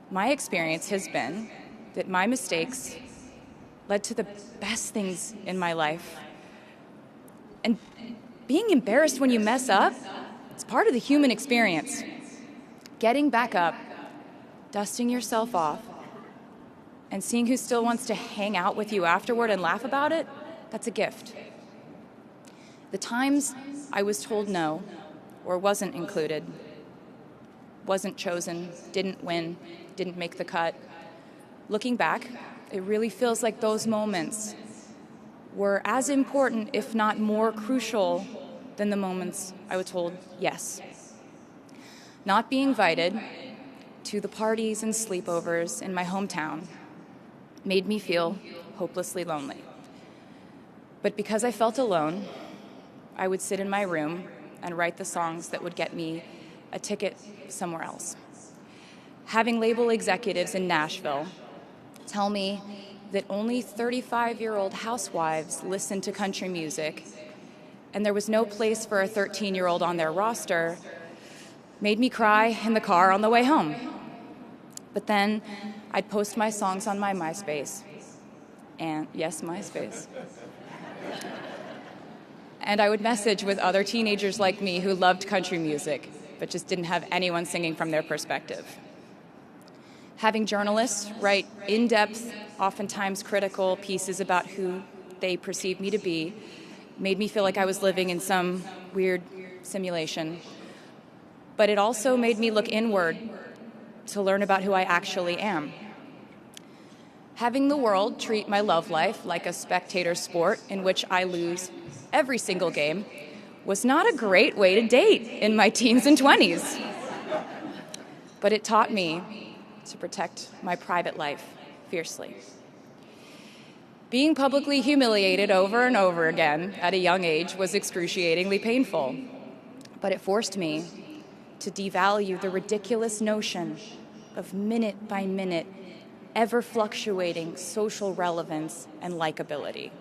My experience has been that my mistakes led to the best things in my life. And being embarrassed when you mess up, it's part of the human experience. Getting back up, dusting yourself off, and seeing who still wants to hang out with you afterward and laugh about it, that's a gift. The times I was told no, or wasn't included, wasn't chosen, didn't win, didn't make the cut, looking back, it really feels like those moments were as important, if not more crucial, than the moments I was told yes. Not being invited to the parties and sleepovers in my hometown made me feel hopelessly lonely. But because I felt alone, I would sit in my room and write the songs that would get me a ticket somewhere else. Having label executives in Nashville tell me that only 35-year-old housewives listen to country music, and there was no place for a 13-year-old on their roster, made me cry in the car on the way home. But then I'd post my songs on my MySpace. And yes, MySpace. And I would message with other teenagers like me who loved country music, but just didn't have anyone singing from their perspective. Having journalists write in-depth, oftentimes critical pieces about who they perceived me to be made me feel like I was living in some weird simulation. But it also made me look inward to learn about who I actually am. Having the world treat my love life like a spectator sport in which I lose every single game was not a great way to date in my teens and 20s. But it taught me to protect my private life fiercely. Being publicly humiliated over and over again at a young age was excruciatingly painful, but it forced me to devalue the ridiculous notion of minute-by-minute, ever-fluctuating social relevance and likability.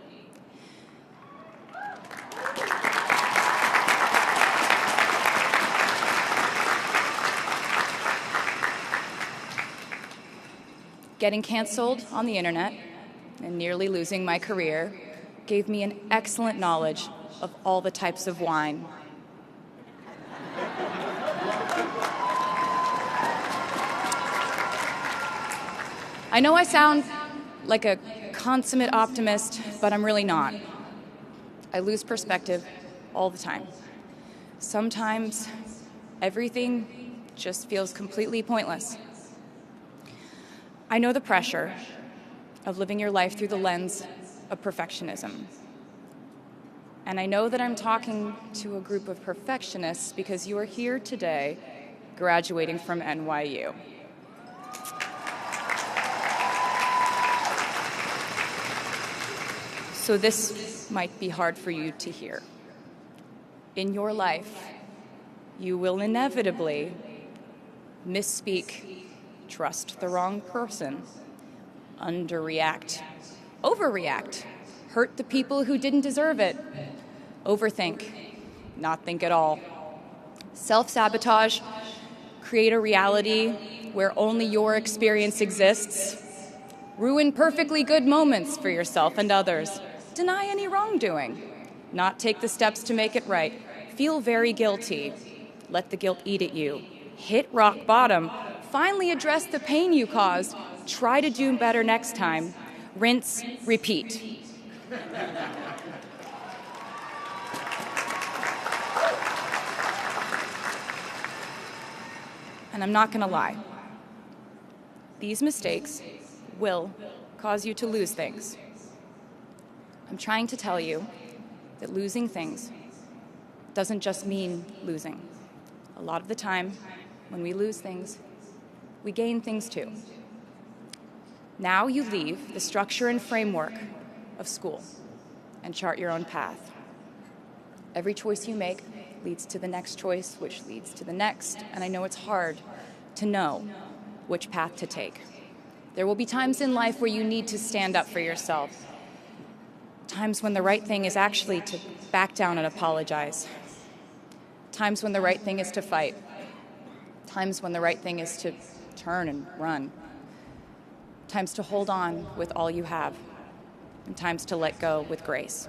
Getting canceled on the internet and nearly losing my career gave me an excellent knowledge of all the types of wine. I know I sound like a consummate optimist, but I'm really not. I lose perspective all the time. Sometimes everything just feels completely pointless. I know the pressure of living your life through the lens of perfectionism. And I know that I'm talking to a group of perfectionists because you are here today graduating from NYU. So this might be hard for you to hear. In your life, you will inevitably misspeak, trust the wrong person, underreact, overreact, hurt the people who didn't deserve it, overthink, not think at all, self-sabotage, create a reality where only your experience exists, ruin perfectly good moments for yourself and others, deny any wrongdoing, not take the steps to make it right, feel very guilty, let the guilt eat at you, hit rock bottom, finally address the pain you caused, try to do better next time, rinse, repeat. And I'm not going to lie. These mistakes will cause you to lose things. I'm trying to tell you that losing things doesn't just mean losing. A lot of the time, when we lose things, we gain things too. Now you leave the structure and framework of school and chart your own path. Every choice you make leads to the next choice, which leads to the next, and I know it's hard to know which path to take. There will be times in life where you need to stand up for yourself, times when the right thing is actually to back down and apologize, times when the right thing is to fight, times when the right thing is to turn and run, times to hold on with all you have, and times to let go with grace.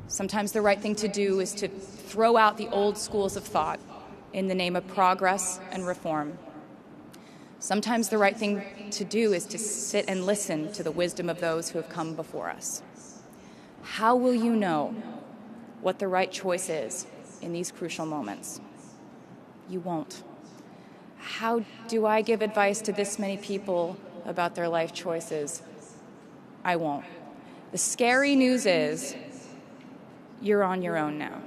Sometimes the right thing to do is to throw out the old schools of thought in the name of progress and reform. Sometimes the right thing to do is to sit and listen to the wisdom of those who have come before us. How will you know what the right choice is in these crucial moments? You won't. How do I give advice to this many people about their life choices? I won't. The scary news is you're on your own now.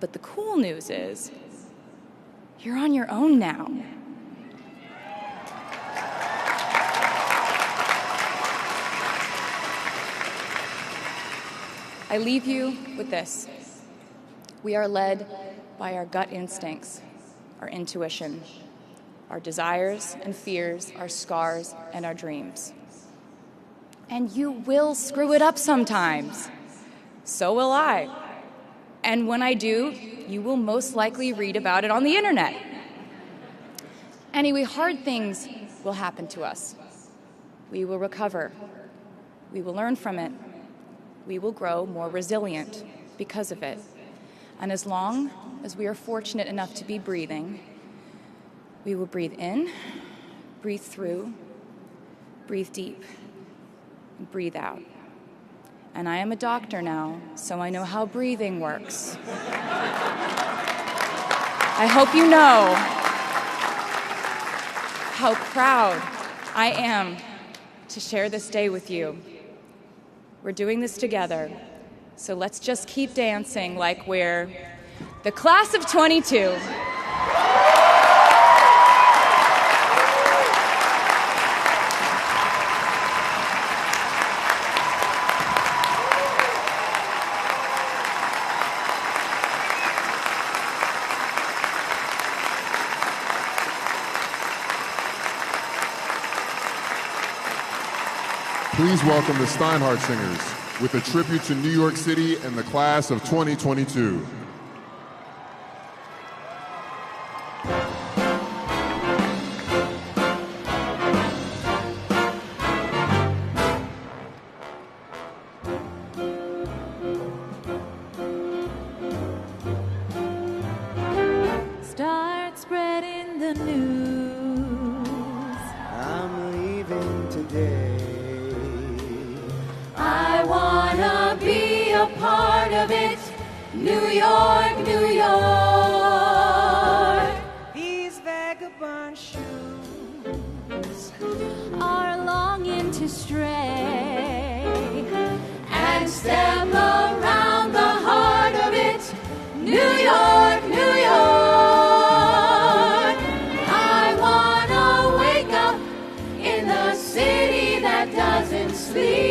But the cool news is you're on your own now. I leave you with this. We are led by our gut instincts, our intuition, our desires and fears, our scars and our dreams. And you will screw it up sometimes. So will I. And when I do, you will most likely read about it on the internet. Anyway, hard things will happen to us. We will recover. We will learn from it. We will grow more resilient because of it. And as long as we are fortunate enough to be breathing, we will breathe in, breathe through, breathe deep, and breathe out. And I am a doctor now, so I know how breathing works. I hope you know how proud I am to share this day with you. We're doing this together, so let's just keep dancing like we're the class of 22. Please welcome the Steinhardt Singers with a tribute to New York City and the class of 2022. Start spreading the news. I'm leaving today. I wanna be a part of it. New York, New York. These vagabond shoes are longing to stray and step around the heart of it. New York, New York. I wanna wake up in the city that doesn't sleep.